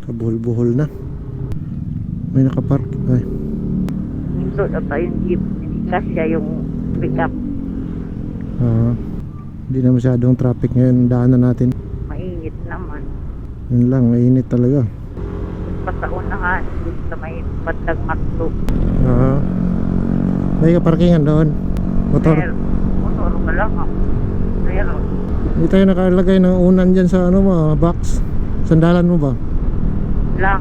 Kabuhol-buhol na. May nakapark. Ay. Ito na pa yung jeep. Kasi yung pick up. Hindi na masyadong traffic ngayon. Daanan natin. Mainit naman. Yun lang, mainit talaga. Pasaunahan. Sa may bandang makto. May kaparkingan doon. Motor. Motor ka lang ako. Meron. Hindi tayo nakalagay ng unan dyan sa ano mo, box. Sandalan mo ba? Lang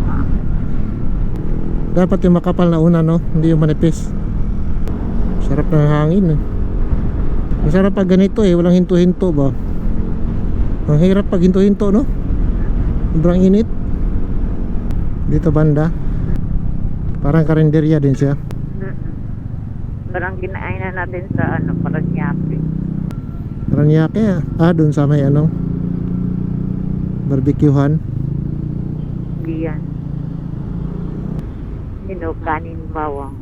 Dapat yung makapal na unan, no? Hindi yung manipis. Sarap ng hangin eh. Masarap pag ganito eh, walang hinto-hinto ba? Ang hirap pag hinto-hinto, no? Sobrang init. Dito banda. Parang karinderya din siya. Parang kinain na natin sa ano, Paranaque. Paranaque doon sa may ano, barbecuehan. Hindi yan. Kanin bawang.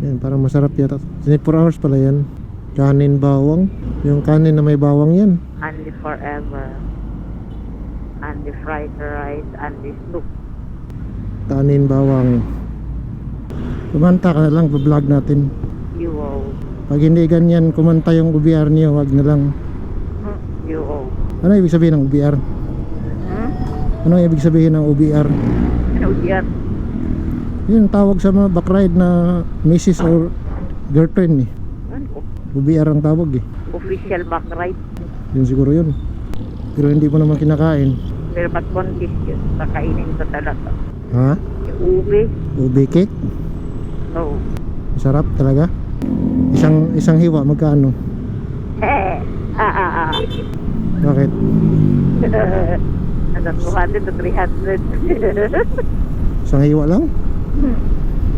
Yan, parang masarap yata. 24 hours pala yan. Kanin bawang. Yung kanin na may bawang yan. Andy forever. Andy fried rice. Andy soup. Kanin bawang. Kumanta ka na lang, vlog natin. Wow. Pag hindi ganyan kumanta yung UBR niyo, wag na lang. Wow. Ano ibig sabihin ng UBR? Ano ibig sabihin ng UBR? Ano yan? Yun tawag sa mga backride na Mrs. or girlfriend eh. Ano? UBR ang tawag eh. Official back ride. Yun siguro yun. Pero hindi mo naman kinakain. Pero ba't contest yun? Kakainin ko talaga. Ha? Yung ube. Ube cake? Oo. Sarap talaga. Isang hiwa magkano? Bakit? Nasa 200 to 300. Isang hiwa lang?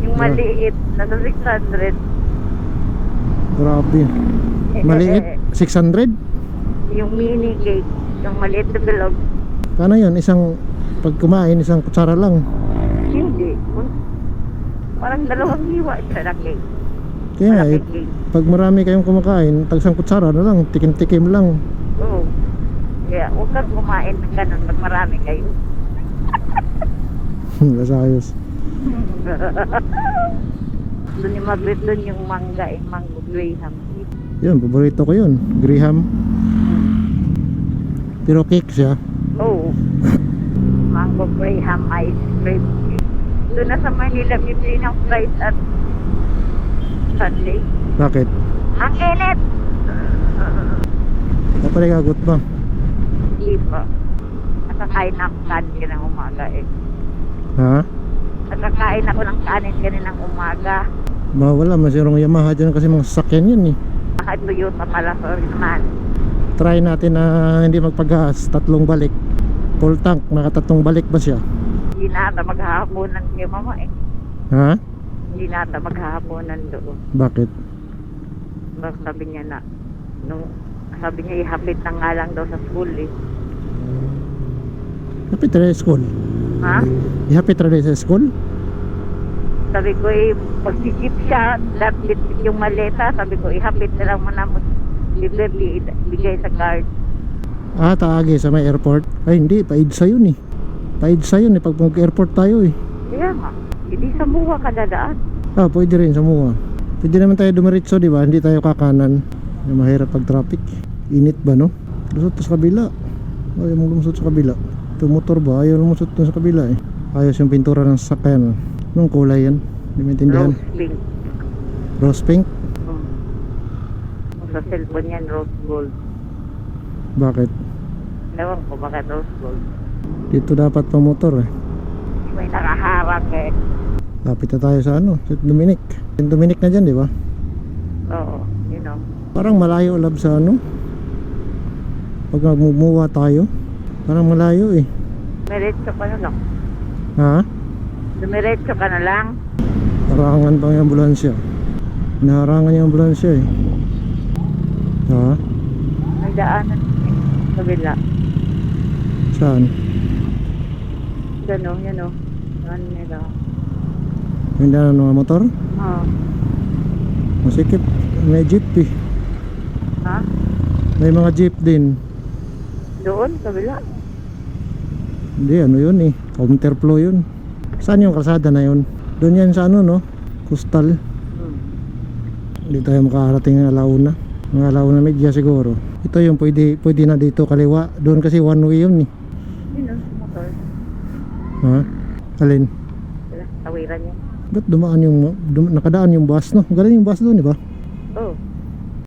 Yung maliit, nasa 600. Grabe. Maliit? 600? Yung mini cake, yung maliit na bilog. Kano yun? Pag kumain, isang kutsara lang. Hindi. Parang dalawang hiwa siya na cake. Kaya nga, Malaki cake. pag marami kayong kumakain, tagsang kutsara na lang, tikim-tikim lang. Oo. Kaya huwag kang kumain ng ganun pag marami kayo. Kasayos. Doon yung magrit doon yung mangga, mango graham. Yun, paborito ko yun. Graham. Pero cake siya. Oo. Mango graham ice cream. Doon na sa Manila, bibili ng fries at Sunday. Bakit? Ang init! Kapag ikagot ba? Hindi pa. Nakakain ako kanin ka ng umaga eh. Ha? Nakakain ako ng kanin kaninang umaga. Wala, masirong Yamaha dyan kasi mga sasakyan yun eh. Naka Toyota pala, sorry naman. Try natin na hindi magpag-gas, 3 balik. Full tank, nakatatlong balik ba siya? Hindi na ata maghahaponan kay mama eh. Ha? Hindi na ata maghahaponan doon. Bakit? Basta sabi niya na, sabi niya ihapit na nga lang daw sa school eh. Ihapit rin sa school? Ha? Ihapit rin sa school? Sabi ko eh, pag jeep siya, dapat yung maleta, sabi ko ihapit na lang muna mo. Bigay sa guard. Taagi sa may airport? Ay hindi, paidsa yun eh. Paidsa yun eh, pag mag-airport tayo eh. Kaya nga, hindi sa muha ka dadaan. Pwede rin sa MUA. Pwede naman tayo dumiretso, di ba? Hindi tayo kakanan. Yung mahirap pag traffic. Init ba, no? Lusot sa kabila. Ayaw mong lumusot sa kabila. Ito motor ba? Ayaw lumusot sa kabila eh. Ayos yung pintura ng sasakyan. Anong kulay yan? Hindi maintindihan. Rose pink. Rose pink? Sa cellphone yan, rose gold. Bakit? Ewan ko bakit rose gold. Dito dapat pa motor eh. May nakaharang eh. Lapit na tayo sa ano? St. Dominic. St. Dominic na dyan, di ba? Oo, you know. Parang malayo lab sa ano? Pag magmumuha tayo. Parang malayo eh. Dumiretso ka na lang. Ha? Dumiretso ka na lang. Harangan pa yung ambulansya. Naharangan yung ambulansya eh. Ha? May daanan eh. Kabila. Saan? Gano'n, yun o. Ano nila. Yung daan ng mga motor? Oo. Masikip. May jeep eh. Ha? May mga jeep din. Doon, kabila. Hindi, ano yun eh. Counterflow yun. Saan yung kalsada na yun? Doon yan sa ano no? Coastal. Hindi tayo makakarating ng Alauna. Ng Alauna Media siguro. Ito yung pwede na dito kaliwa. Doon kasi one way yun eh. Yun o, motor. Ha? Alin? Wala, tawiran niya. Ba't nakadaan yung bus no? Galing yung bus doon, di ba? Oh,